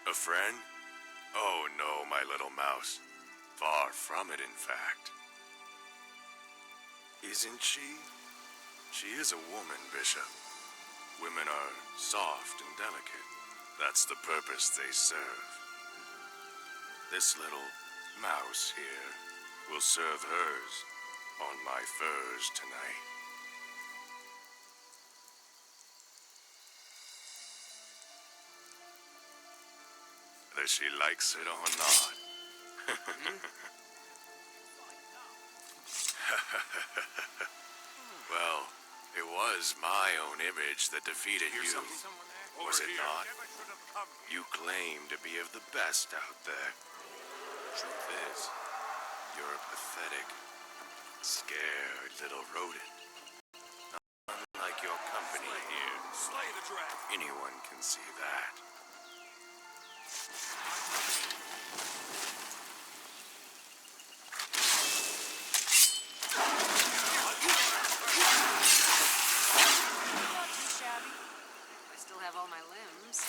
A friend? Oh no, my little mouse. Far from it, in fact. Isn't she? She is a woman, Bishop. Women are soft and delicate. That's the purpose they serve. This little mouse here will serve hers on my furs tonight. Whether she likes it or not. Well, it was my own image that defeated you, was it not? You claim to be of the best out there. Truth is, you're a pathetic, scared little rodent. Unlike your company here, anyone can see that. All my limbs.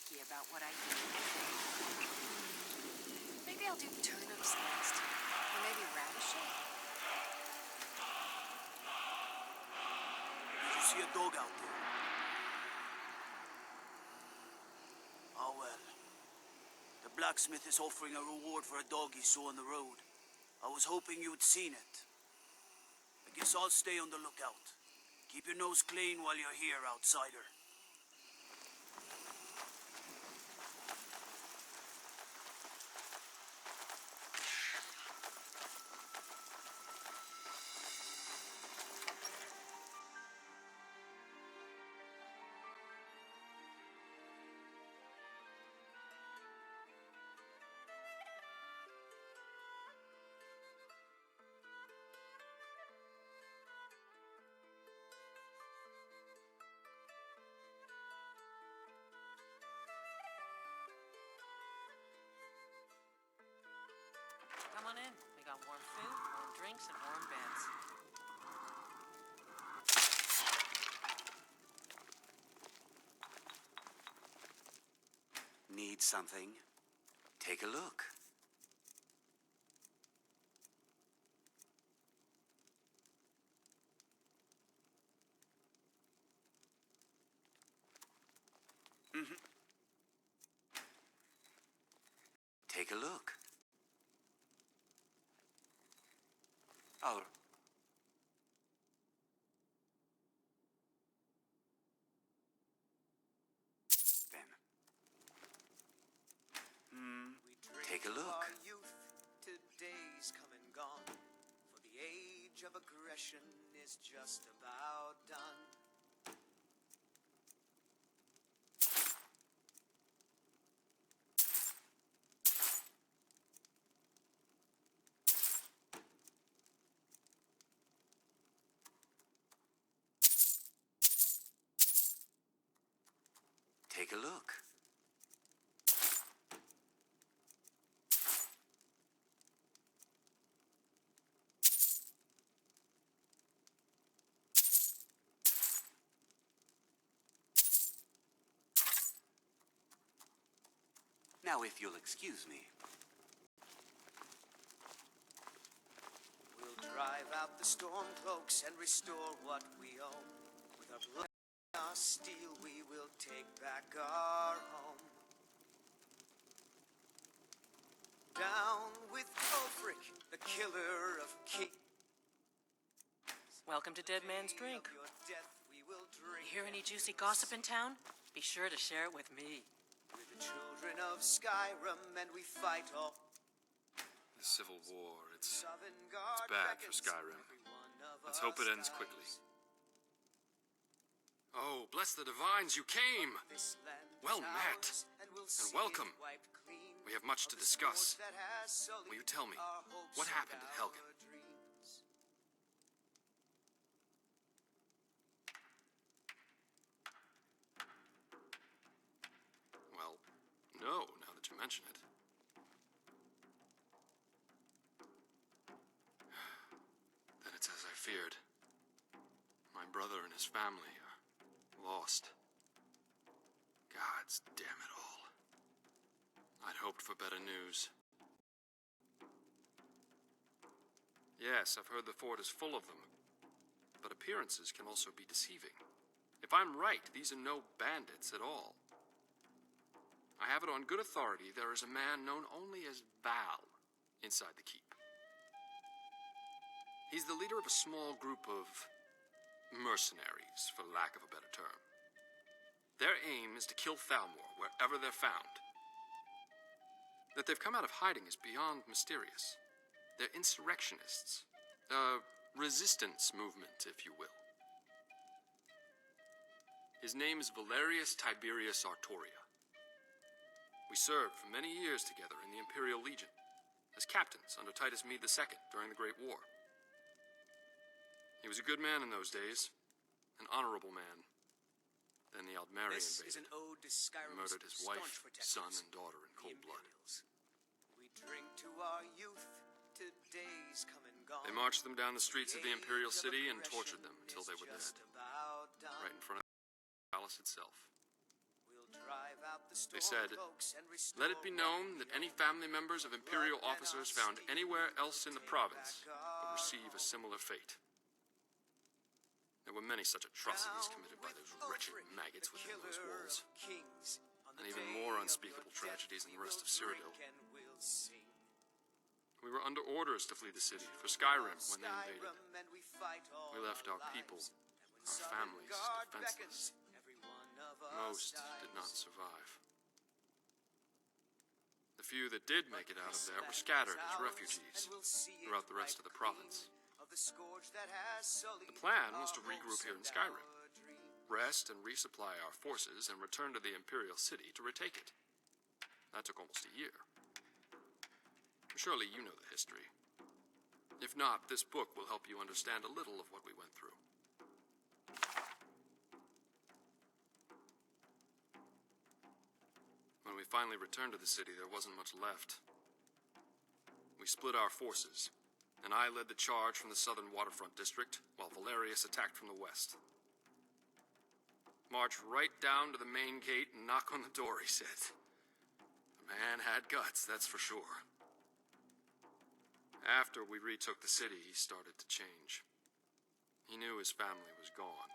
Picky about what I eat. Maybe I'll do turnips next. Or maybe radishes? Did you see a dog out there? Oh well. The blacksmith is offering a reward for a dog he saw on the road. I was hoping you'd seen it. I guess I'll stay on the lookout. Keep your nose clean while you're here, outsider. Come on in. We got warm food, warm drinks, and warm beds. Need something? Take a look. Take a look. Oh. Then. Take a look. Our youth, today's come and gone. For the age of aggression is just about done. Take a look. Now, if you'll excuse me. We'll drive out the storm cloaks and restore what we own. With our blood and our steel, we will take back our home. Down with Ulfric, the killer of kings. Welcome to Dead Man's Drink. Of your death we will drink. You hear any juicy gossip in town? Be sure to share it with me. We're the children of Skyrim, and we fight all. The Civil War, it's Sovngarde bad for beckons Skyrim. every one of Let's hope it us ends dies. quickly. Oh, bless the divines, you came! This land Well is met, ours, and we'll and see welcome. it wiped clean We have much of to the discuss. swords that has sullied Will you tell me, our hopes what and happened at our Helgen? dreams. feared. My brother and his family are lost. Gods damn it all. I'd hoped for better news. Yes, I've heard the fort is full of them, but appearances can also be deceiving. If I'm right, these are no bandits at all. I have it on good authority there is a man known only as Val inside the keep. He's the leader of a small group of mercenaries, for lack of a better term. Their aim is to kill Thalmor wherever they're found. That they've come out of hiding is beyond mysterious. They're insurrectionists. A resistance movement, if you will. His name is Valerius Tiberius Artoria. We served for many years together in the Imperial Legion, as captains under Titus Mede II during the Great War. He was a good man in those days, an honorable man. Then the Aldmeri This is invaded, an ode to Skyrim's murdered his staunch wife, protectors, son, and daughter in the cold blood. Imperials. We drink to our youth, to days come and gone. They marched them down the streets of the Imperial Age of City and aggression tortured them until they were is dead, just about done. right in front of the palace itself. We'll drive out the They said, stormcloaks and restore "Let it be known that any family members of Imperial officers found anywhere else in the province will receive a similar fate." There were many such atrocities committed by those wretched maggots within those walls, and even more unspeakable tragedies in the rest of Cyrodiil. We were under orders to flee the city for Skyrim when they invaded. We left our people, our families, defenseless. Most did not survive. The few that did make it out of there were scattered as refugees throughout the rest of the province. The plan was to regroup here in Skyrim, rest and resupply our forces, and return to the Imperial City to retake it. That took almost a year. Surely you know the history. If not, this book will help you understand a little of what we went through. When we finally returned to the city, there wasn't much left. We split our forces, and I led the charge from the southern waterfront district, while Valerius attacked from the west. March right down to the main gate and knock on the door, he said. The man had guts, that's for sure. After we retook the city, he started to change. He knew his family was gone,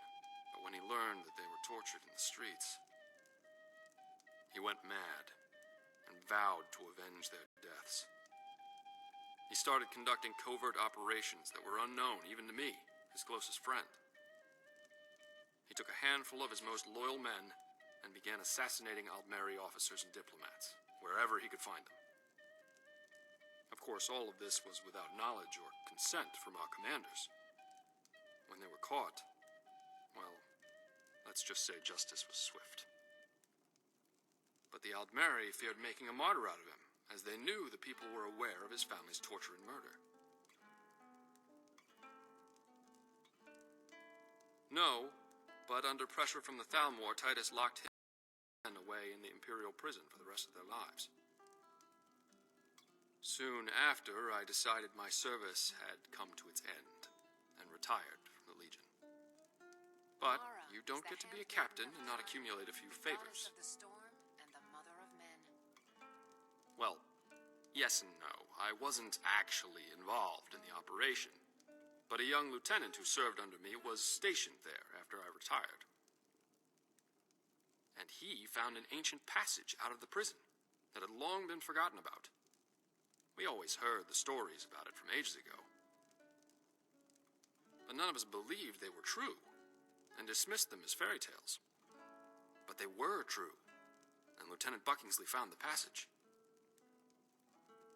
but when he learned that they were tortured in the streets, he went mad and vowed to avenge their deaths. He started conducting covert operations that were unknown even to me, his closest friend. He took a handful of his most loyal men and began assassinating Aldmeri officers and diplomats, wherever he could find them. Of course, all of this was without knowledge or consent from our commanders. When they were caught, well, let's just say justice was swift. But the Aldmeri feared making a martyr out of him, as they knew the people were aware of his family's torture and murder. No, but under pressure from the Thalmor, Titus locked him away in the Imperial prison for the rest of their lives. Soon after, I decided my service had come to its end and retired from the Legion. But you don't get to be a captain and not accumulate a few favors. Goddess of the storm and the mother of men. Well, yes and no. I wasn't actually involved in the operation, but a young lieutenant who served under me was stationed there after I retired. And he found an ancient passage out of the prison that had long been forgotten about. We always heard the stories about it from ages ago. But none of us believed they were true, and dismissed them as fairy tales. But they were true, and Lieutenant Buckingsley found the passage.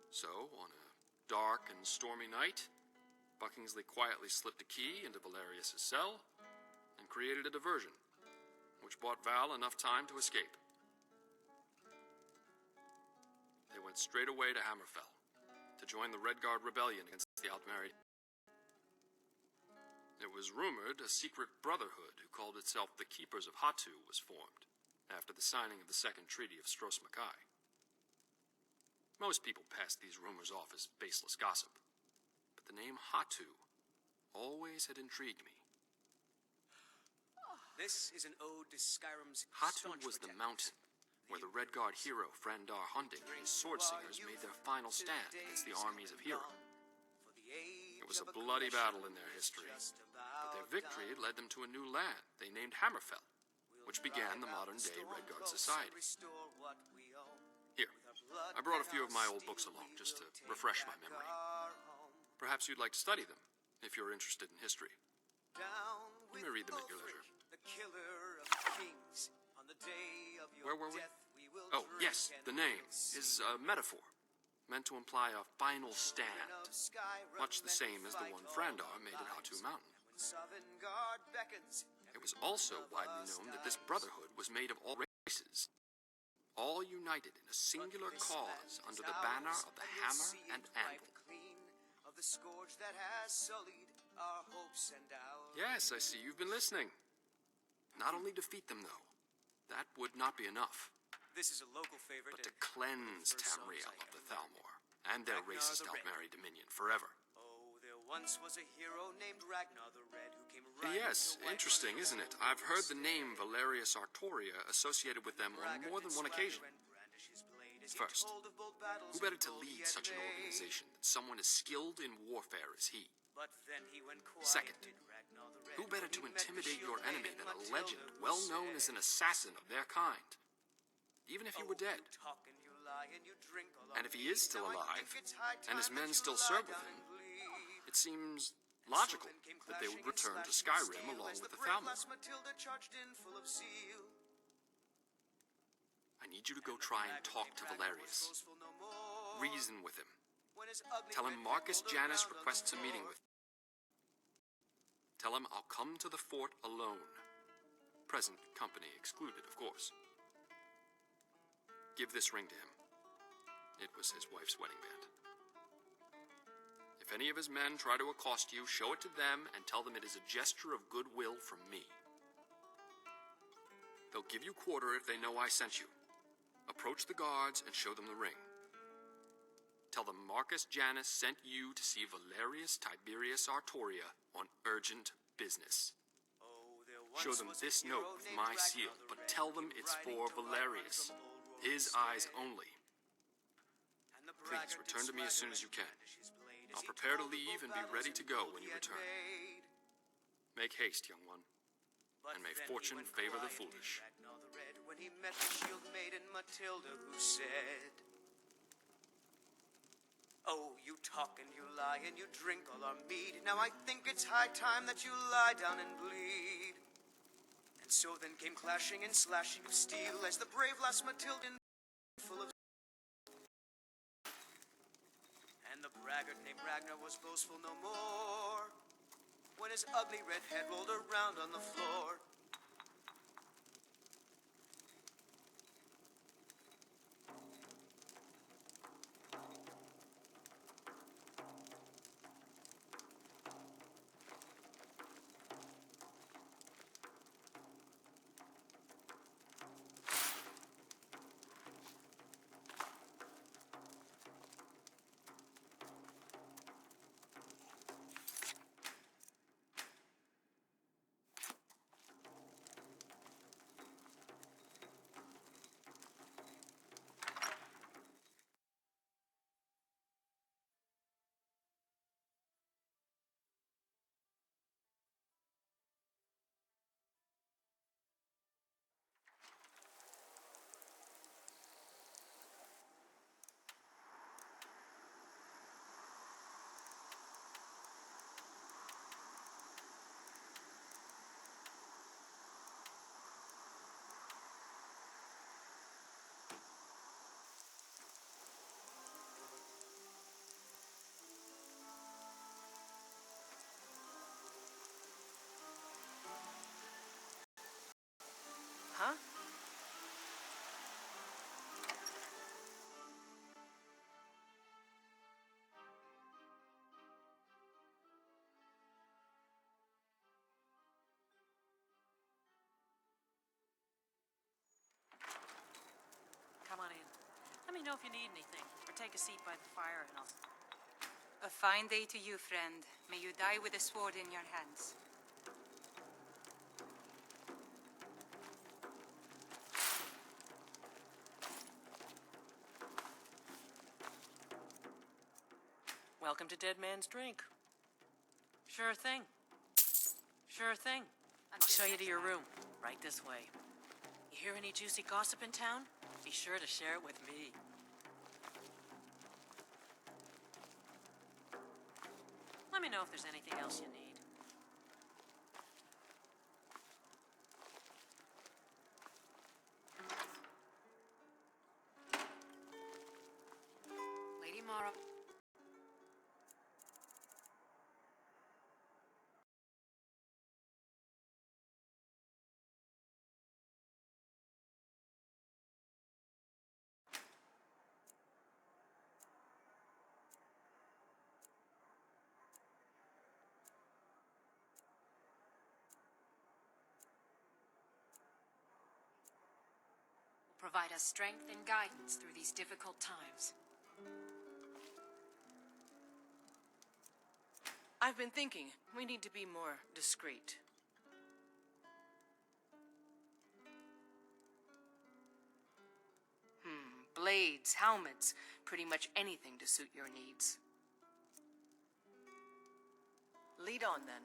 So, on a dark and stormy night, Buckingsley quietly slipped a key into Valerius' cell, and created a diversion, which bought Val enough time to escape. They went straight away to Hammerfell, to join the Red Guard rebellion against the Aldmeri. It was rumored a secret brotherhood who called itself the Keepers of Hatu was formed, after the signing of the Second Treaty of Stros Makai. Most people passed these rumors off as baseless gossip, but the name Hatu always had intrigued me. This is an ode to Skyrim's Hatu staunch was the protectors. mountain where the Redguard hero Frandar Hunding and his sword singers made their final stand against the armies of Hero. It was a bloody battle in their history, but their victory led them to a new land they named Hammerfell, which began the modern-day Redguard society. Here, I brought a few of my old books along just to refresh my memory. Perhaps you'd like to study them, if you're interested in history. You may read them at your leisure. Where were we? Oh, yes, the name is a metaphor, meant to imply a final stand, much the same as the one Frandar made at Hatu Mountain. It was also widely known that this brotherhood was made of all races, all united in a singular cause under the banner of the hammer and anvil. Yes, I see you've been listening. Not only defeat them, though. That would not be enough. This is a local favorite. But to cleanse Tamriel of the Thalmor and their racist Altmeri dominion forever. Oh, there once was a hero named Ragnar the Red who came riding Yes, the white interesting, running isn't it? over I've heard the the name Valerius Artoria associated with them on more than one occasion. First, who better to lead such an organization than someone as skilled in warfare as he? But then he went quiet, Second, did Ragnar the Red, who better when to he met the intimidate your shield enemy maiden than a Matilda, legend who well known said, as an assassin of their kind? Even if he were dead. You talk and you lie and you drink all And if he is still Now I alive, think it's high and his time men that you still lie serve with down him, and bleed. it seems And logical so then came that they would clashing return and to slashing Skyrim steel along as with the brave Thalmor. lass Matilda charged in full of zeal. I need you to go And the try and braggart talk named to Ragnar was Valerius. boastful no more. Reason with him. When his ugly Tell him red Marcus head rolled Janus around on the requests a meeting floor. with him. Tell him I'll come to the fort alone. Present company excluded, of course. Give this ring to him. It was his wife's wedding band. If any of his men try to accost you, show it to them and tell them it is a gesture of goodwill from me. They'll give you quarter if they know I sent you. Approach the guards and show them the ring. Tell them Marcus Janus sent you to see Valerius Tiberius Artoria on urgent business. Oh, there Show once them was a this hero note with named my Ragnar seal, the but Red tell who them came it's riding for to right one Valerius. from old Rory His Stead. eyes only. And the Please braggart return did to me as soon swagger as you and can. brandish his blade as I'll he prepare to told of leave bold and be ready battles to go and when you gold he had return. made. Make haste, young one. But And may then he fortune went favor the quiet, did foolish. Ragnar the Red, when he met the shield maiden Matilda, who said, "Oh, you talk and you lie and you drink all our mead. Now I think it's high time that you lie down and bleed." And so then came clashing and slashing of steel as the brave lass Matilda full of. And the braggart named Ragnar was boastful no more when his ugly red head rolled around on the floor. Huh? Come on in. Let me know if you need anything, or take a seat by the fire and I'll... A fine day to you, friend. May you die with a sword in your hands. Welcome to Dead Man's Drink. Sure thing. Sure thing. I'll show you to your room. Right this way. You hear any juicy gossip in town? Be sure to share it with me. Let me know if there's anything else you need. Lady Mara. Provide us strength and guidance through these difficult times. I've been thinking, we need to be more discreet. Blades, helmets, pretty much anything to suit your needs. Lead on, then.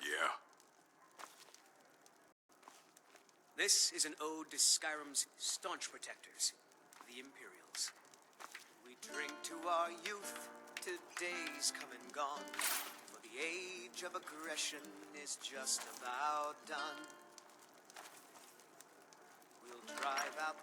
Yeah? This is an ode to Skyrim's staunch protectors, the Imperials. We drink to our youth, to days come and gone, for the age of aggression is just about done. We'll drive out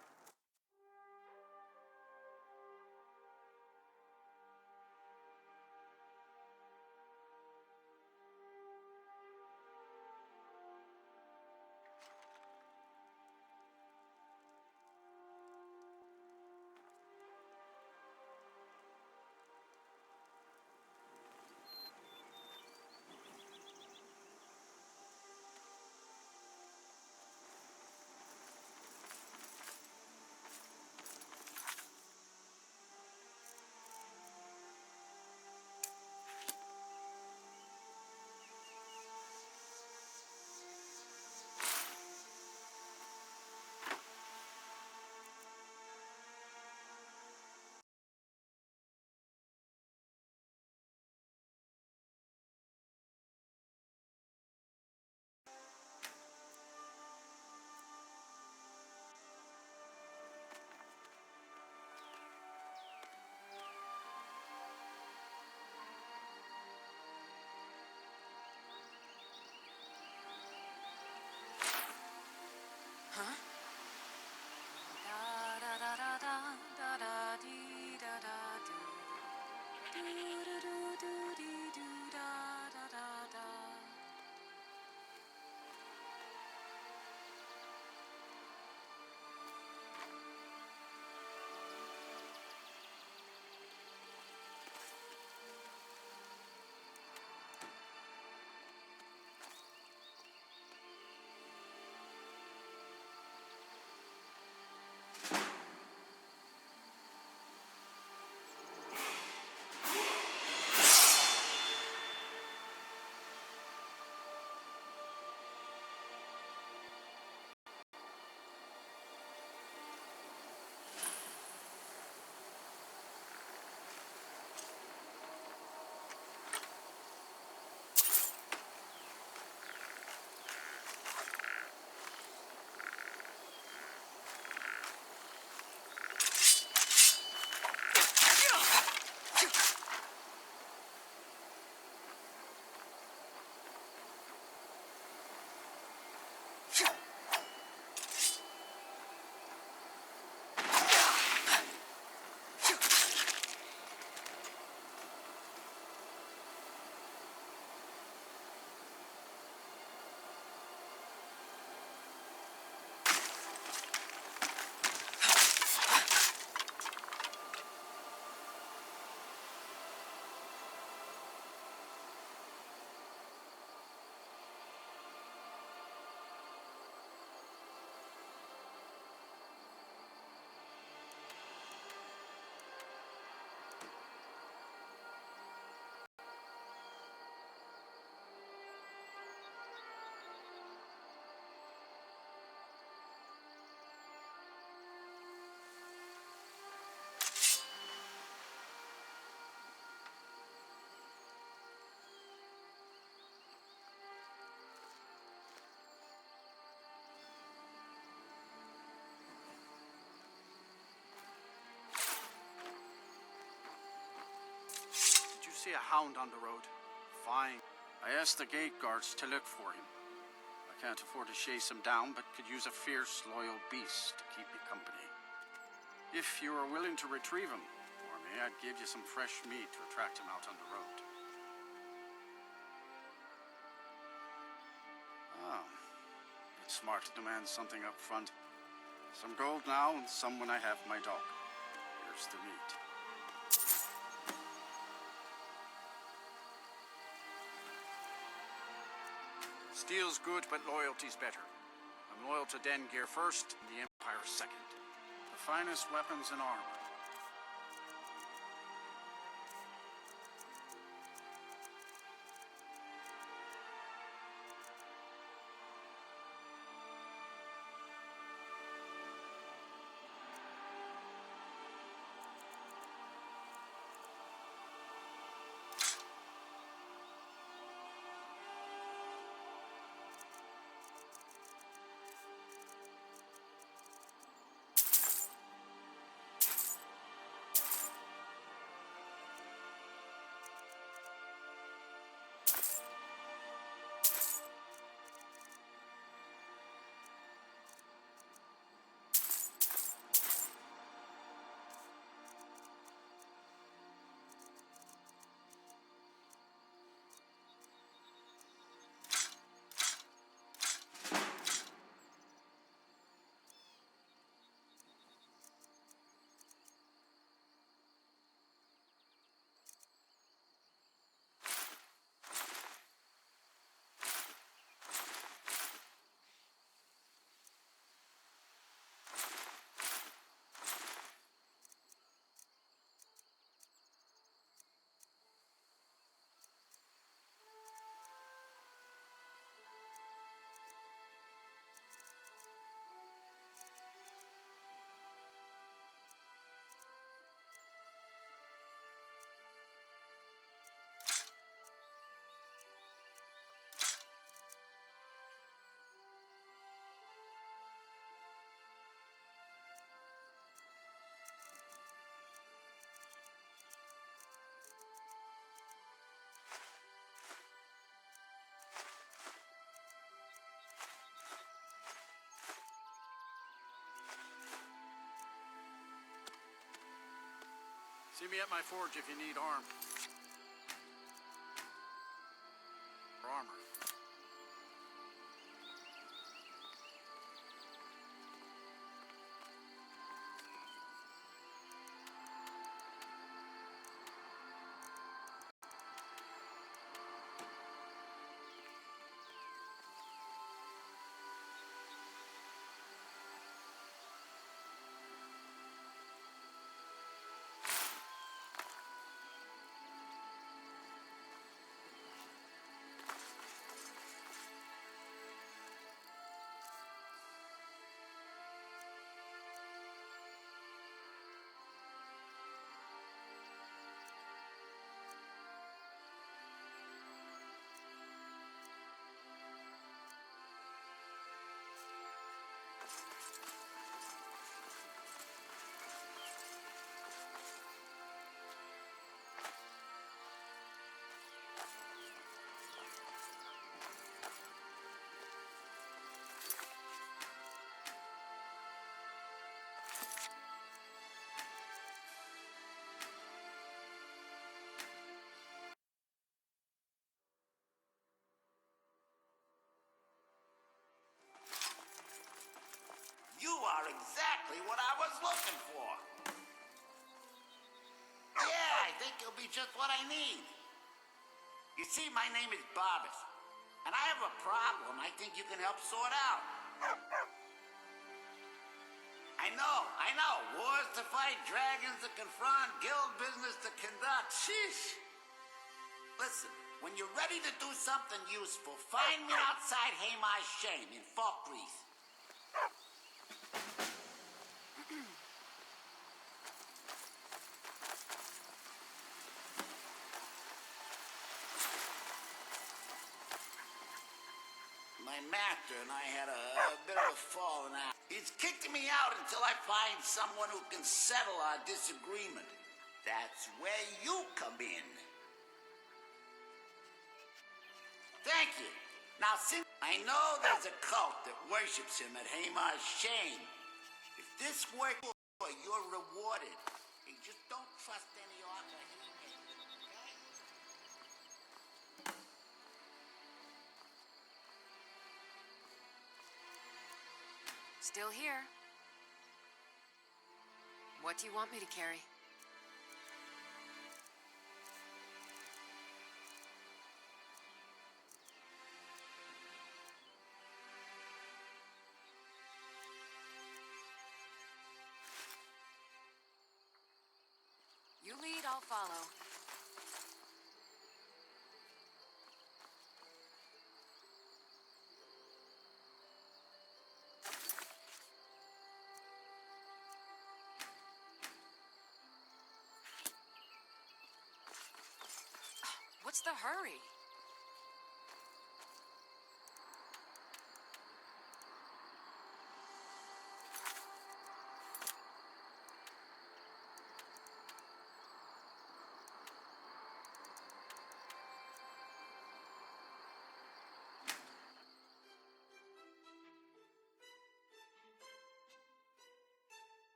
see a hound on the road, fine. I asked the gate guards to look for him. I can't afford to chase him down, but could use a fierce, loyal beast to keep me company. If you are willing to retrieve him for me, I'd give you some fresh meat to attract him out on the road. Oh, it's smart to demand something up front. Some gold now, and some when I have my dog. Here's the meat. Steel's good, but loyalty's better. I'm loyal to Den Gear first, and the Empire second. The finest weapons and armor. See me at my forge if you need arm. Or armor. You are exactly what I was looking for. Yeah, I think you'll be just what I need. You see, my name is Barbas, and I have a problem I think you can help sort out. I know. Wars to fight, dragons to confront, guild business to conduct. Sheesh. Listen, when you're ready to do something useful, find me outside Haymar's Shame in Falkreath. My master and I had a bit of a falling out. He's kicked me out until I find someone who can settle our disagreement. That's where you come in. Now, since I know there's a cult that worships him at Hamar's Shane, if this works, you're rewarded. And just don't trust any offer he makes, okay? Still here. What do you want me to carry? You lead, I'll follow. What's the hurry?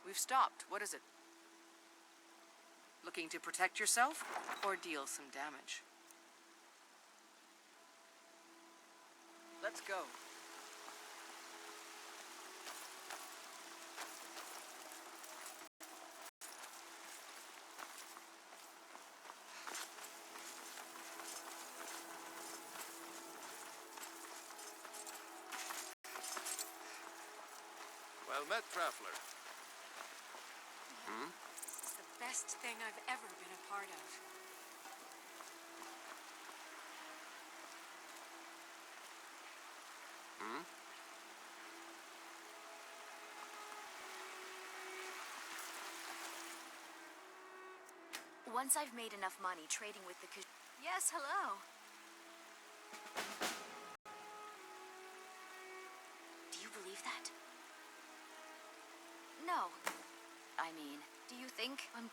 We've stopped. What is it? Looking to protect yourself or deal some damage? Let's go. Well met, traveler. It's the best thing I've ever been a part of. Once I've made enough money trading with the Yes, hello. Do you believe that? No. I mean, do you think I'm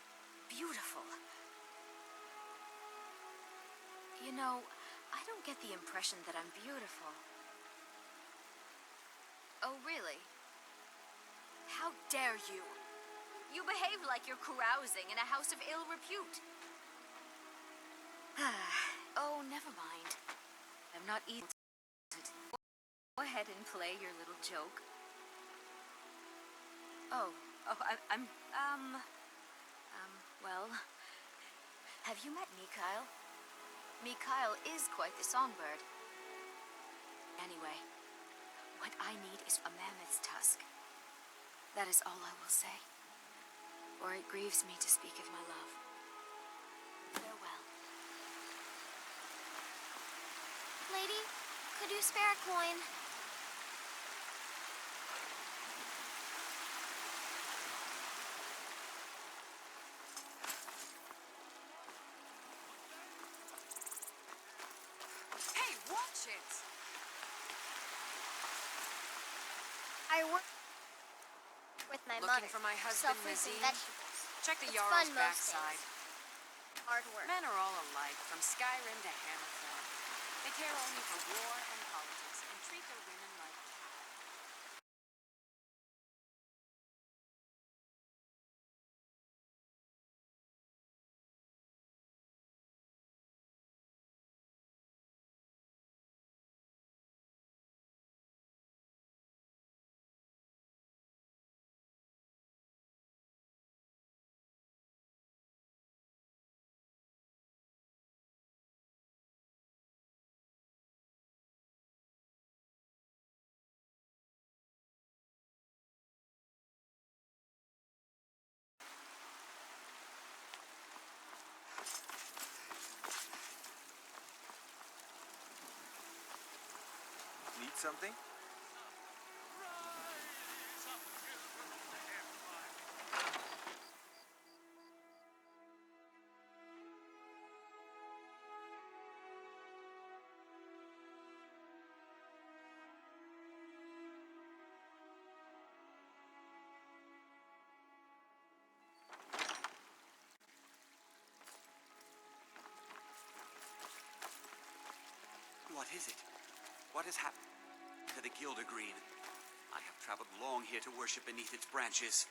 beautiful? You know, I don't get the impression that I'm beautiful. Oh, really? How dare you? You behave like you're carousing in a house of ill repute. Oh, never mind. I'm not eating. Go ahead and play your little joke. Well, have you met Mikhail? Mikhail is quite the songbird. Anyway, what I need is a mammoth's tusk. That is all I will say. For it grieves me to speak of my love. Farewell. Lady, could you spare a coin? Hey, watch it! I work with my Looking mother. for my husband, Sell fruits and Nazim? vegetables. Check the It's Jarl's fun most backside. days. Hard work. Men are all alike, from Skyrim to Hammerfell. They care only for war and politics, and treat their women Need something? What is it? What has happened to the Gilder Green? I have traveled long here to worship beneath its branches.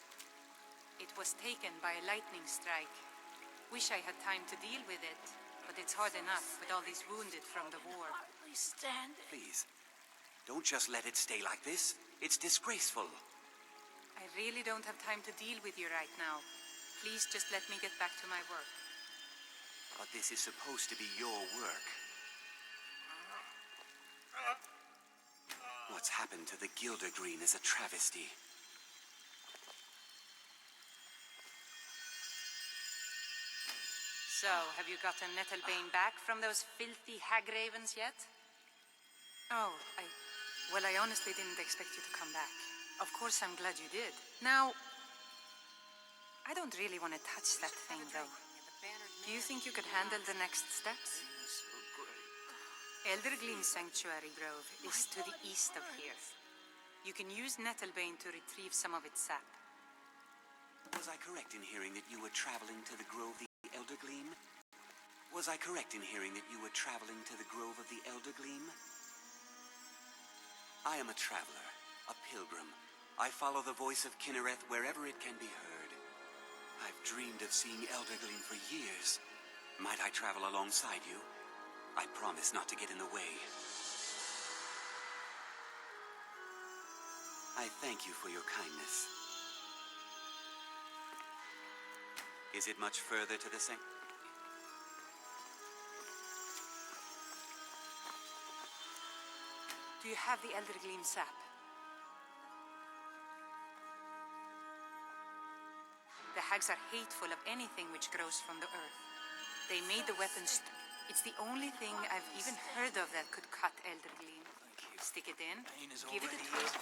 It was taken by a lightning strike. Wish I had time to deal with it, but it's hard enough with all these wounded from the war. Please, don't just let it stay like this. It's disgraceful. I really don't have time to deal with you right now. Please just let me get back to my work. But this is supposed to be your work. What's happened to the Gilder Green is a travesty. So, have you gotten Nettlebane back from those filthy hag ravens yet? Oh, Well, I honestly didn't expect you to come back. Of course, I'm glad you did. Now, I don't really want to touch that thing, though. Do you think you could handle the next steps? Eldergleam Sanctuary Grove is to the east of here. You can use Nettlebane to retrieve some of its sap. Was I correct in hearing that you were traveling to the Grove of the Eldergleam? Was I correct in hearing that you were traveling to the Grove of the Eldergleam? I am a traveler, a pilgrim. I follow the voice of Kinnereth wherever it can be heard. I've dreamed of seeing Eldergleam for years. Might I travel alongside you? I promise not to get in the way. I thank you for your kindness. Is it much further to the Do you have the Eldergleam sap? The hags are hateful of anything which grows from the earth. They made the weapons. It's the only thing I've even heard of that could cut Eldergleam. Stick it in, give it a twist.